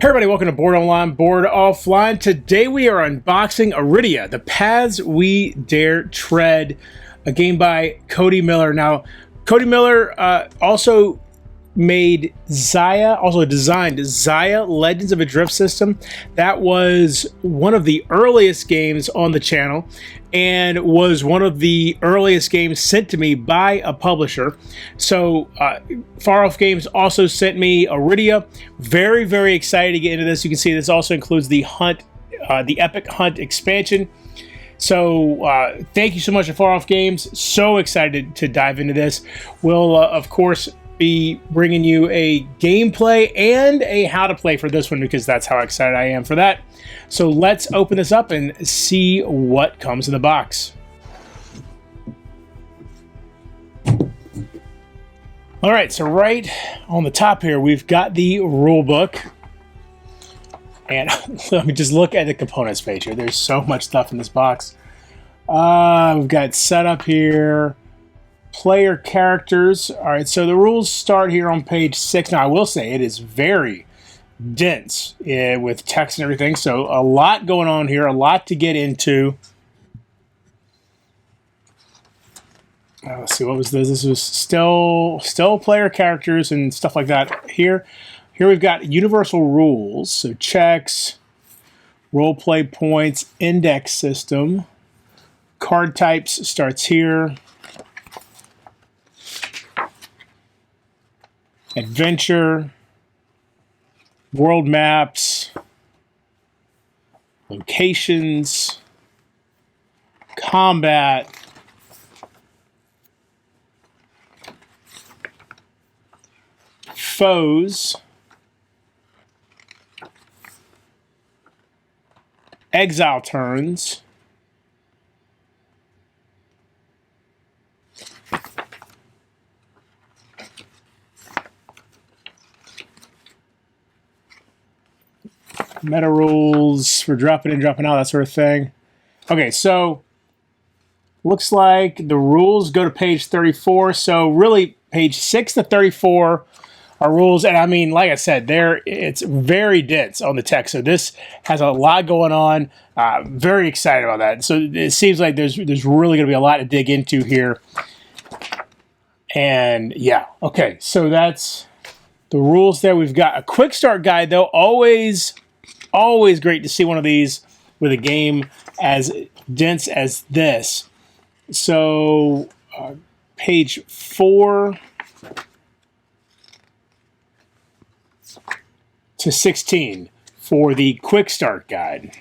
Hey everybody, welcome to Board Online, Board Offline. Today we are unboxing Arydia, The Paths We Dare Tread, a game by Cody Miller. Now, Cody Miller also made Xayah, also designed Xayah Legends of a Drift System. That was one of the earliest games on the channel and was one of the earliest games sent to me by a publisher. So Far Off Games also sent me Arydia. Very, very excited to get into this. You can see this also includes the Hunt, the Epic Hunt expansion. So thank you so much to Far Off Games. So excited to dive into this. We'll, of course, be bringing you a gameplay and a how to play for this one because that's how excited I am for that. So let's open this up and see what comes in the box. All right, so right on the top here, we've got the rule book. And let me just look at the components page here. There's so much stuff in this box. We've got setup here. Player characters. All right, so the rules start here on page 6. Now, I will say it is very dense with text and everything, so a lot going on here, a lot to get into. Let's see, what was this? This was still player characters and stuff like that. Here we've got universal rules, so checks, role play points, index system, card types starts here. Adventure, world maps, locations, combat, foes, exile turns, meta rules for dropping in, dropping out, that sort of thing. Okay, so looks like the rules go to page 34. So really, page 6 to 34 are rules, and I mean, like I said, it's very dense on the text. So this has a lot going on. Very excited about that. So it seems like there's really going to be a lot to dig into here. And yeah, okay, so that's the rules there. We've got a quick start guide though. Always great to see one of these with a game as dense as this. So page 4 to 16 for the quick start guide.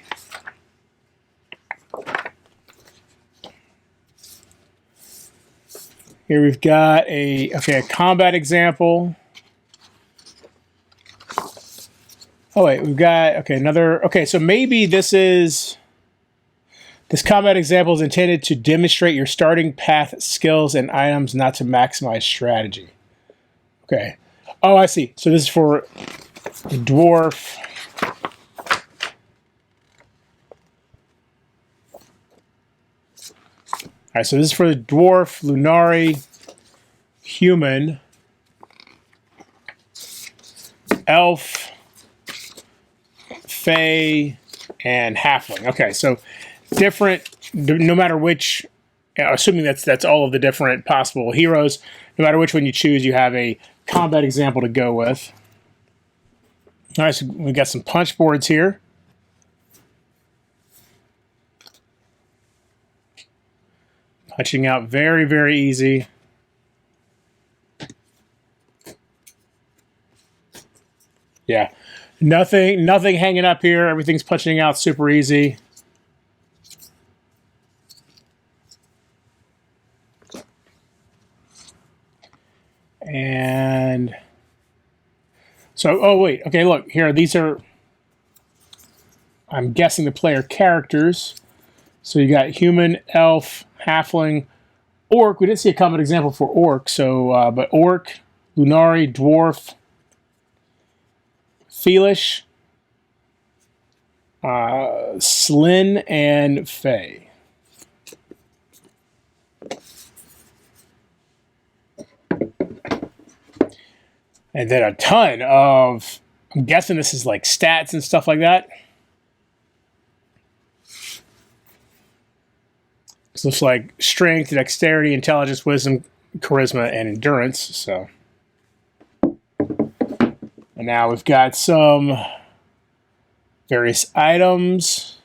Here we've got a combat example. Oh wait, we've got, another, so maybe this combat example is intended to demonstrate your starting path skills and items, not to maximize strategy. Okay. Oh, I see. So this is for the dwarf. All right, so this is for the dwarf, Lunari, human, elf, Fae, and halfling. Okay, so different, no matter which, assuming that's all of the different possible heroes, no matter which one you choose, you have a combat example to go with. All right, so we've got some punch boards here. Punching out very, very easy. Yeah. Nothing hanging up here. Everything's punching out super easy. And so, oh wait, okay, look, here, these are, I'm guessing the player characters. So you got human, elf, halfling, orc. We didn't see a common example for orc, so, but orc, Lunari, dwarf, Feelish, Slyn, and Fae. And then a ton of I'm guessing this is like stats and stuff like that. This looks like strength, dexterity, intelligence, wisdom, charisma, and endurance. So, and now we've got some various items,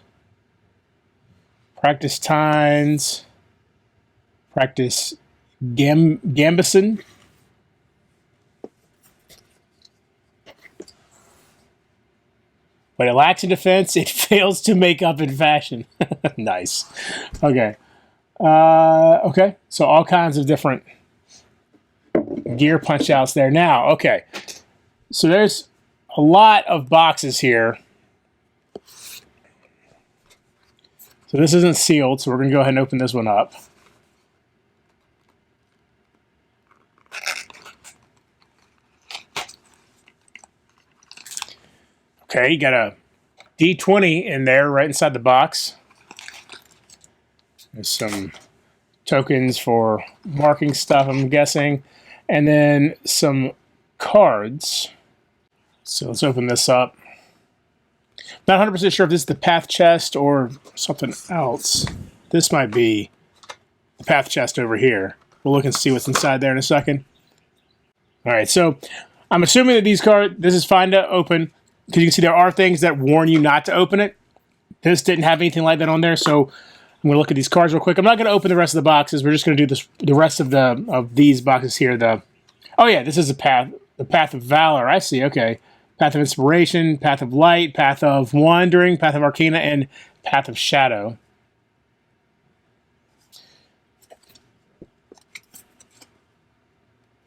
practice times, practice gambison. But it lacks in defense. It fails to make up in fashion. Nice. Okay. Okay. So all kinds of different gear punch outs there. Now, okay. So there's a lot of boxes here. So this isn't sealed, so we're going to go ahead and open this one up. Okay, you got a D20 in there right inside the box. There's some tokens for marking stuff, I'm guessing. And then some cards. So let's open this up. Not 100% sure if this is the path chest or something else. This might be the path chest over here. We'll look and see what's inside there in a second. All right, so I'm assuming that these cards, this is fine to open, because you can see there are things that warn you not to open it. This didn't have anything like that on there, so I'm going to look at these cards real quick. I'm not going to open the rest of the boxes. We're just going to do the rest of these boxes here. Oh yeah, this is the path of valor. I see. Okay, path of inspiration, path of light, path of wandering, path of arcana, and path of shadow.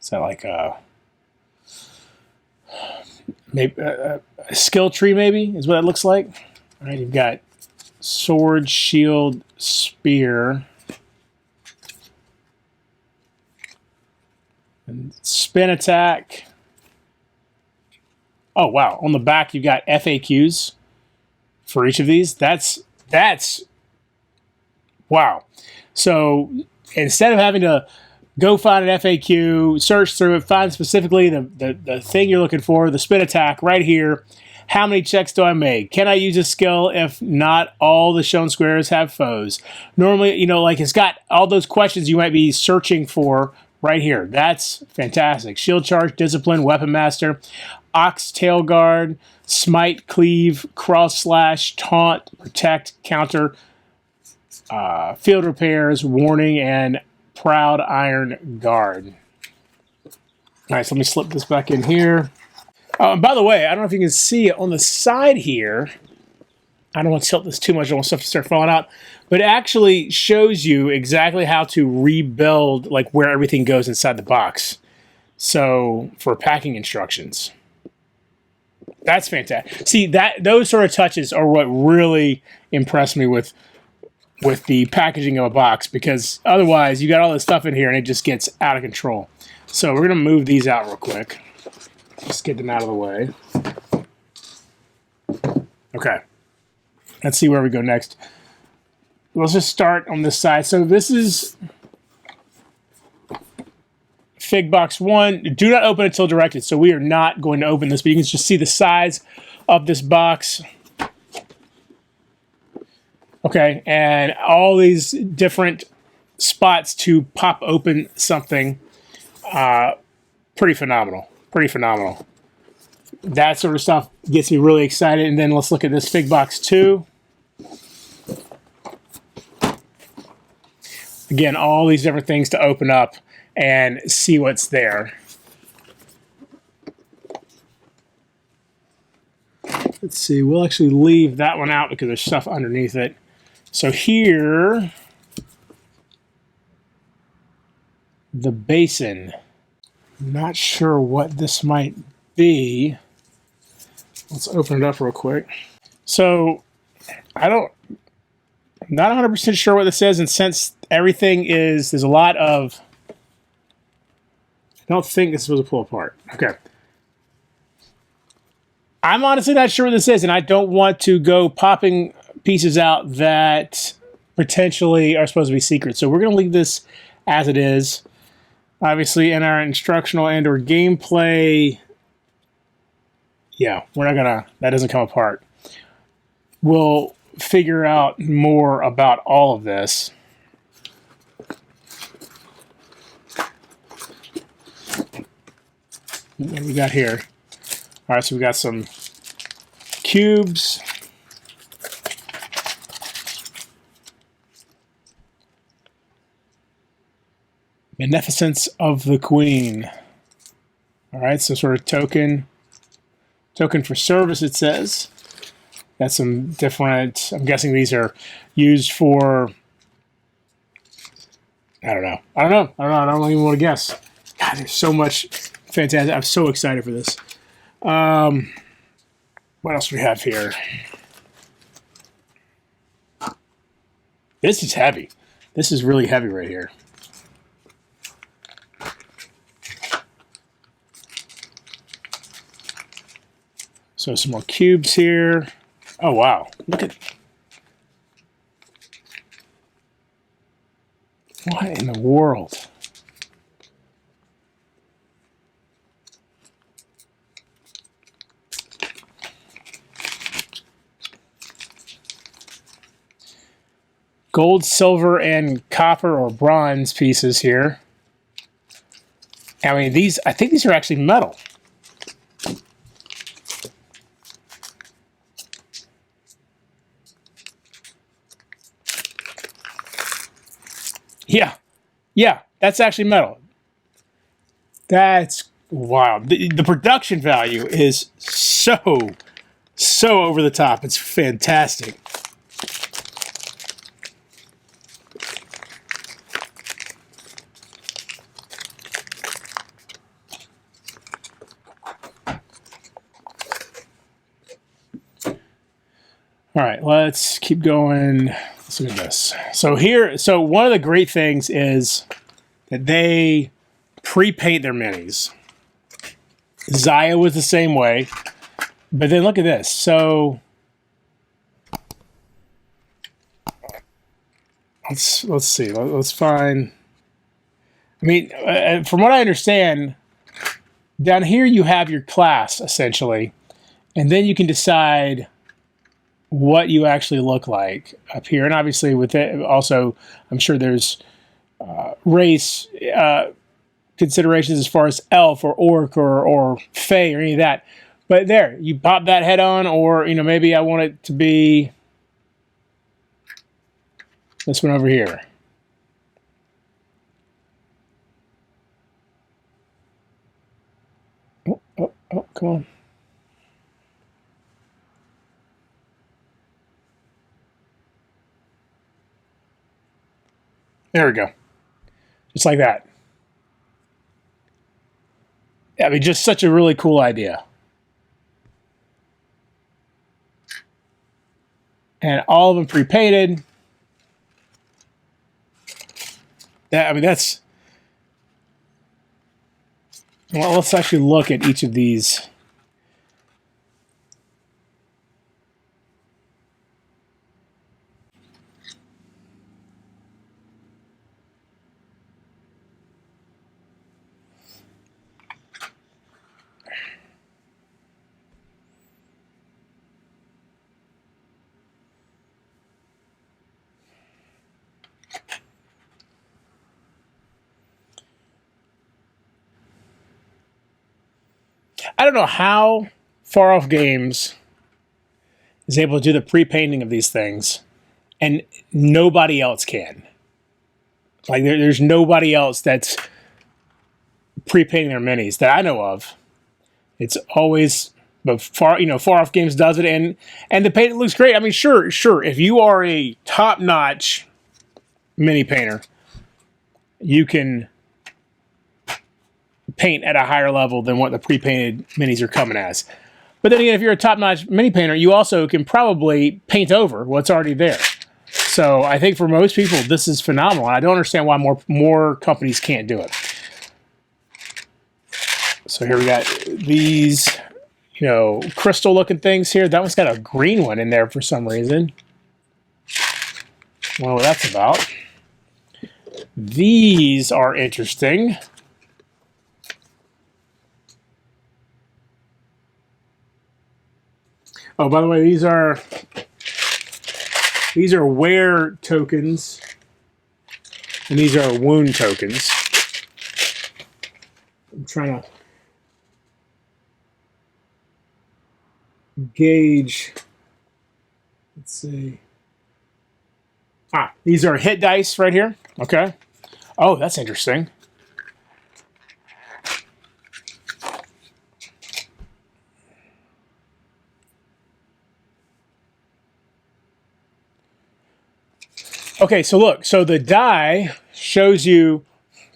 Is that like maybe a skill tree? Maybe is what it looks like. All right, you've got sword, shield, spear, and spin attack. Oh wow! On the back, you've got FAQs for each of these. That's wow. So instead of having to go find an FAQ, search through it, find specifically the thing you're looking for, the spin attack right here. How many checks do I make? Can I use a skill if not all the shown squares have foes? Normally, you know, like it's got all those questions you might be searching for right here. That's fantastic. Shield charge, discipline, weapon master, ox tail guard, smite, cleave, cross slash, taunt, protect, counter, field repairs, warning, and proud iron guard. All right, so let me slip this back in here. And by the way, I don't know if you can see it on the side here. I don't want to tilt this too much. I don't want stuff to start falling out. But it actually shows you exactly how to rebuild, like where everything goes inside the box. So for packing instructions. That's fantastic. See, those sort of touches are what really impressed me with the packaging of a box, because otherwise you got all this stuff in here and it just gets out of control. So we're going to move these out real quick. Just get them out of the way. Okay. Let's see where we go next. Let's just start on this side. So this is Fig Box 1. Do not open until directed. So we are not going to open this, but you can just see the size of this box. Okay, and all these different spots to pop open something. Pretty phenomenal. Pretty phenomenal. That sort of stuff gets me really excited. And then let's look at this Fig Box 2. Again, all these different things to open up and see what's there. Let's see. We'll actually leave that one out because there's stuff underneath it. So here, the basin. Not sure what this might be. Let's open it up real quick. So I'm not 100% sure what this is, and since everything is, there's a lot of, I don't think this was a pull apart. Okay. I'm honestly not sure what this is, and I don't want to go popping pieces out that potentially are supposed to be secret. So we're going to leave this as it is. Obviously, in our instructional and or gameplay, Yeah, we're not gonna, that doesn't come apart. We'll figure out more about all of this. What do we got here? All right, so we got some cubes. Beneficence of the Queen. All right, so sort of token for service, it says. Got some different, I'm guessing these are used for, I don't know. I don't even want to guess. God, there's so much fantastic. I'm so excited for this. What else do we have here? This is heavy. This is really heavy right here. So some more cubes here. Oh, wow. Look at... What in the world? Gold, silver, and copper or bronze pieces here. I mean, these, I think these are actually metal. Yeah, that's actually metal. That's wild. The production value is so over the top. It's fantastic. All right, let's keep going. Let's look at this. So one of the great things is that they pre-paint their minis. Zaya was the same way, but then look at this. So let's see. Let's find. I mean, from what I understand, down here you have your class essentially, and then you can decide what you actually look like up here. And obviously with it also, I'm sure there's race considerations as far as elf or orc or fae or any of that. But there, you pop that head on, or, you know, maybe I want it to be this one over here. Oh, come on. There we go. Just like that. I mean, just such a really cool idea. And all of them pre-painted. I mean, that's... Well, let's actually look at each of these. I don't know how Far Off Games is able to do the pre-painting of these things, and nobody else can. Like, there's nobody else that's pre-painting their minis that I know of. It's always, but Far Off Games does it, and the paint looks great. I mean, sure, if you are a top-notch mini painter, you can paint at a higher level than what the pre-painted minis are coming as. But then again, if you're a top-notch mini painter, you also can probably paint over what's already there. So I think for most people, this is phenomenal. I don't understand why more companies can't do it. So here we got these, you know, crystal-looking things here. That one's got a green one in there for some reason. I don't know what that's about. These are interesting. Oh, by the way, these are wear tokens, and these are wound tokens. I'm trying to gauge. Let's see. These are hit dice right here. Okay. Oh, that's interesting. Okay, so look. So the die shows you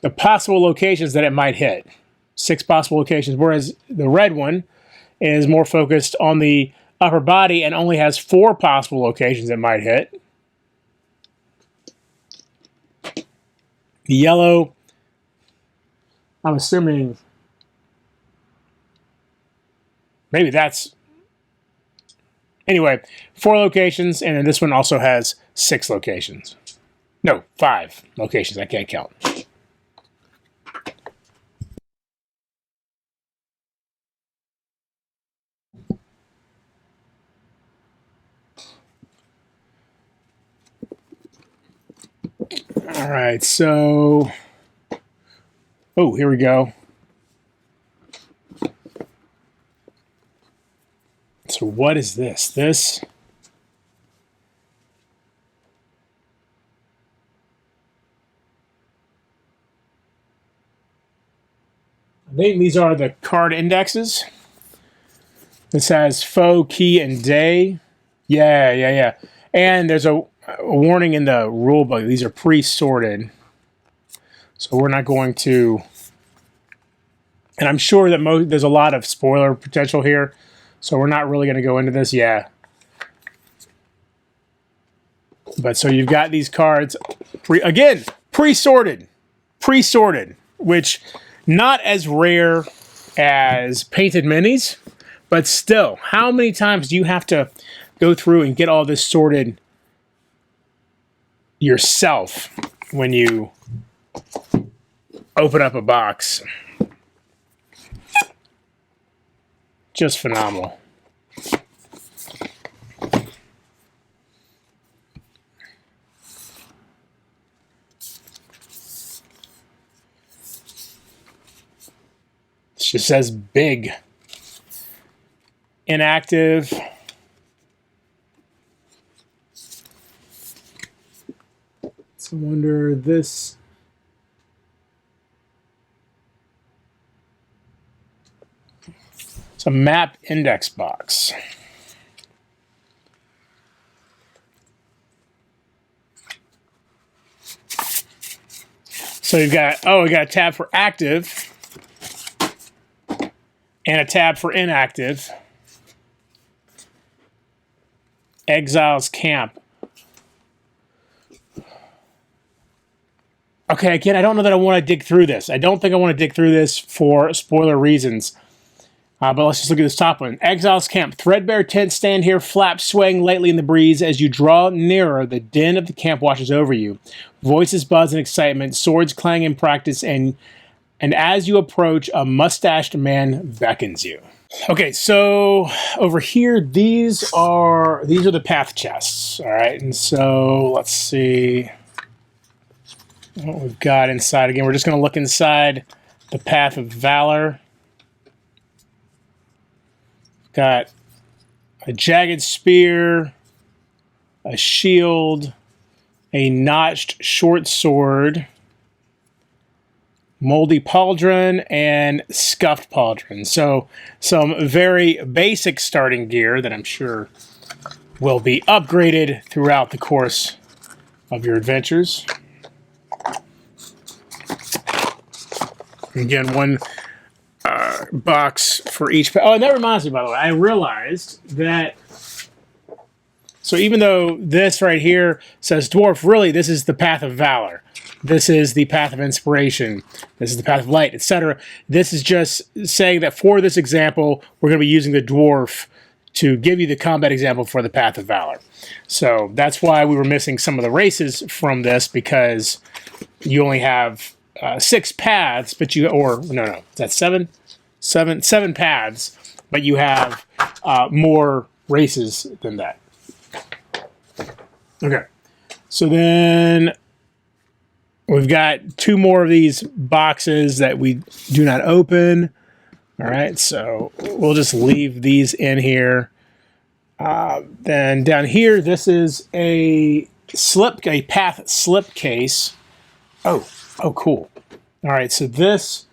the possible locations that it might hit. 6 possible locations, whereas the red one is more focused on the upper body and only has 4 possible locations it might hit. The yellow, I'm assuming maybe that's... Anyway, 4 locations, and then this one also has 6 locations. No, 5 locations. I can't count. All right, so... Oh, here we go. So what is this? This... I think these are the card indexes. This has foe, key, and day. Yeah. And there's a warning in the rule book. These are pre-sorted. So we're not going to... And I'm sure that there's a lot of spoiler potential here. So we're not really going to go into this. Yeah. But so you've got these cards, again, pre-sorted. Pre-sorted, which not as rare as painted minis, but still, how many times do you have to go through and get all this sorted yourself when you open up a box? Just phenomenal. It just says big. Inactive. So I wonder this. It's a map index box. So you've got, we got a tab for active and a tab for inactive. Exiles Camp. Okay, again, I don't know that I want to dig through this. I don't think I want to dig through this for spoiler reasons. But let's just look at this top one. Exiles Camp. Threadbare tents stand here, flaps swaying lightly in the breeze. As you draw nearer, the din of the camp washes over you. Voices buzz in excitement, swords clang in practice, and as you approach, a mustached man beckons you. Okay, so over here, these are the path chests. All right, and so let's see what we've got inside. Again, we're just going to look inside the Path of Valor. Got a jagged spear, a shield, a notched short sword, moldy pauldron, and scuffed pauldron. So some very basic starting gear that I'm sure will be upgraded throughout the course of your adventures. Again, one box for each. Oh, and that reminds me, by the way, I realized that. So even though this right here says dwarf, really this is the Path of Valor. This is the Path of Inspiration. This is the Path of Light, etc. This is just saying that for this example, we're going to be using the dwarf to give you the combat example for the Path of Valor. So that's why we were missing some of the races from this, because you only have 6 paths, but that's 7 paths, but you have more races than that. Okay, so then we've got 2 more of these boxes that we do not open. All right, so we'll just leave these in here. Then down here, this is a path slip case. Oh, cool. All right, so this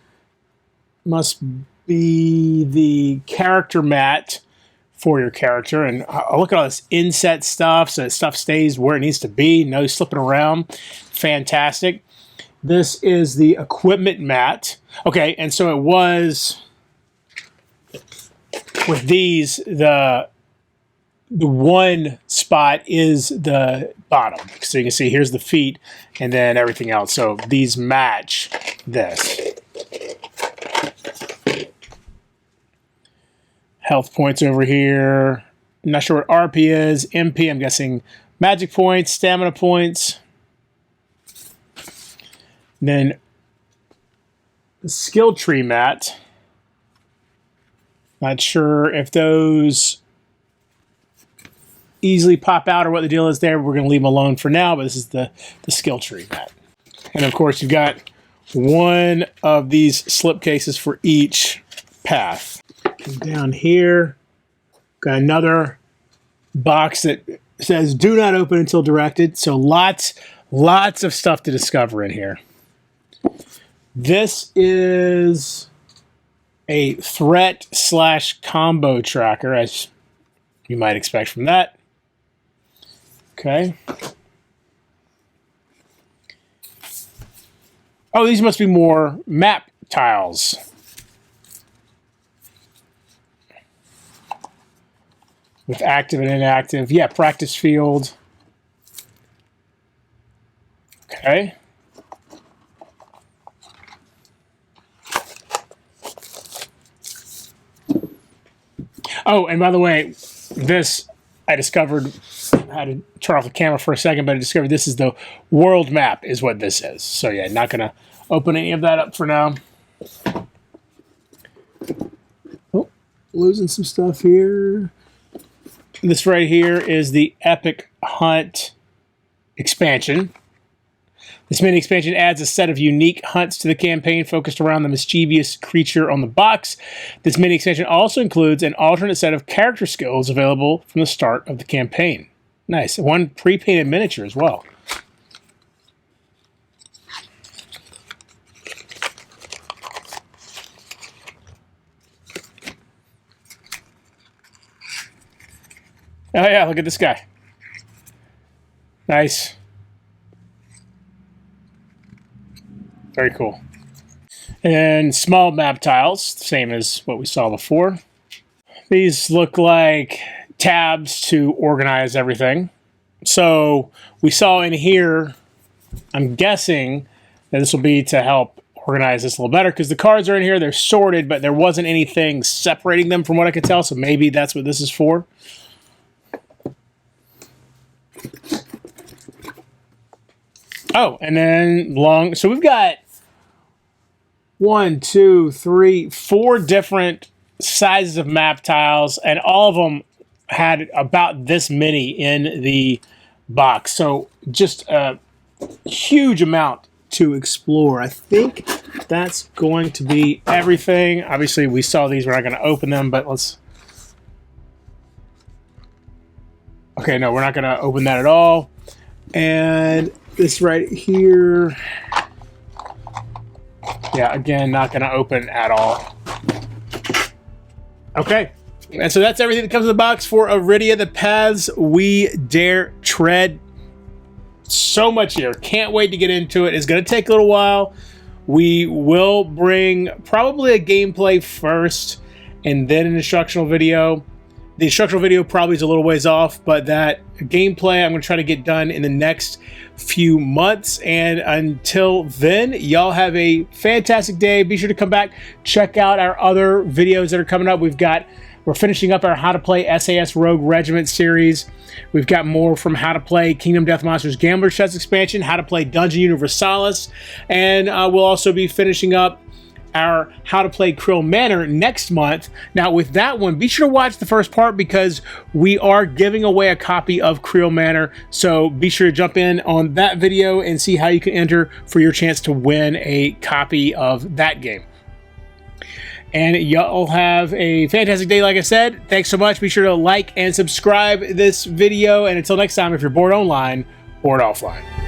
must be the character mat for your character. And look at all this inset stuff, so that stuff stays where it needs to be. No slipping around. Fantastic. This is the equipment mat. Okay, and so it was with these, the one spot is the bottom. So you can see here's the feet and then everything else. So these match this. Health points over here. I'm not sure what RP is. MP, I'm guessing magic points, stamina points. Then the skill tree mat. Not sure if those easily pop out or what the deal is there. We're going to leave them alone for now, but this is the skill tree mat. And of course, you've got one of these slip cases for each path. And down here, got another box that says do not open until directed. So lots of stuff to discover in here. This is a threat/combo tracker, as you might expect from that. Okay. Oh, these must be more map tiles. With active and inactive. Yeah, practice field. Okay. Oh, and by the way, this I discovered, I had to turn off the camera for a second, but I discovered this is the world map is what this is. So yeah, not going to open any of that up for now. Oh, losing some stuff here. This right here is the Epic Hunt expansion. This mini expansion adds a set of unique hunts to the campaign focused around the mischievous creature on the box. This mini expansion also includes an alternate set of character skills available from the start of the campaign. Nice. One pre-painted miniature as well. Oh yeah, look at this guy. Nice. Very cool. And small map tiles, same as what we saw before. These look like tabs to organize everything. So we saw in here, I'm guessing that this will be to help organize this a little better because the cards are in here, they're sorted, but there wasn't anything separating them from what I could tell, so maybe that's what this is for. Oh, and then so we've got 1, 2, 3, 4 different sizes of map tiles, and all of them had about this many in the box. So just a huge amount to explore. I think that's going to be everything. Obviously, we saw these. We're not going to open them, but let's... Okay, no, we're not going to open that at all. And this right here... Yeah, again, not going to open at all. Okay. And so that's everything that comes in the box for Arydia, the paths we dare tread. So much here. Can't wait to get into it. It's going to take a little while. We will bring probably a gameplay first and then an instructional video. The instructional video probably is a little ways off, but that gameplay I'm going to try to get done in the next few months. And until then, y'all have a fantastic day. Be sure to come back, check out our other videos that are coming up. We're finishing up our How to Play SAS Rogue Regiment series. We've got more from How to Play Kingdom Death Monsters Gambler's Chest expansion, How to Play Dungeon Universalis, and we'll also be finishing up our How to Play Krill Manor next month. Now, with that one, be sure to watch the first part because we are giving away a copy of Krill Manor. So be sure to jump in on that video and see how you can enter for your chance to win a copy of that game. And y'all have a fantastic day, like I said. Thanks so much. Be sure to like and subscribe this video. And until next time, if you're bored online, bored offline.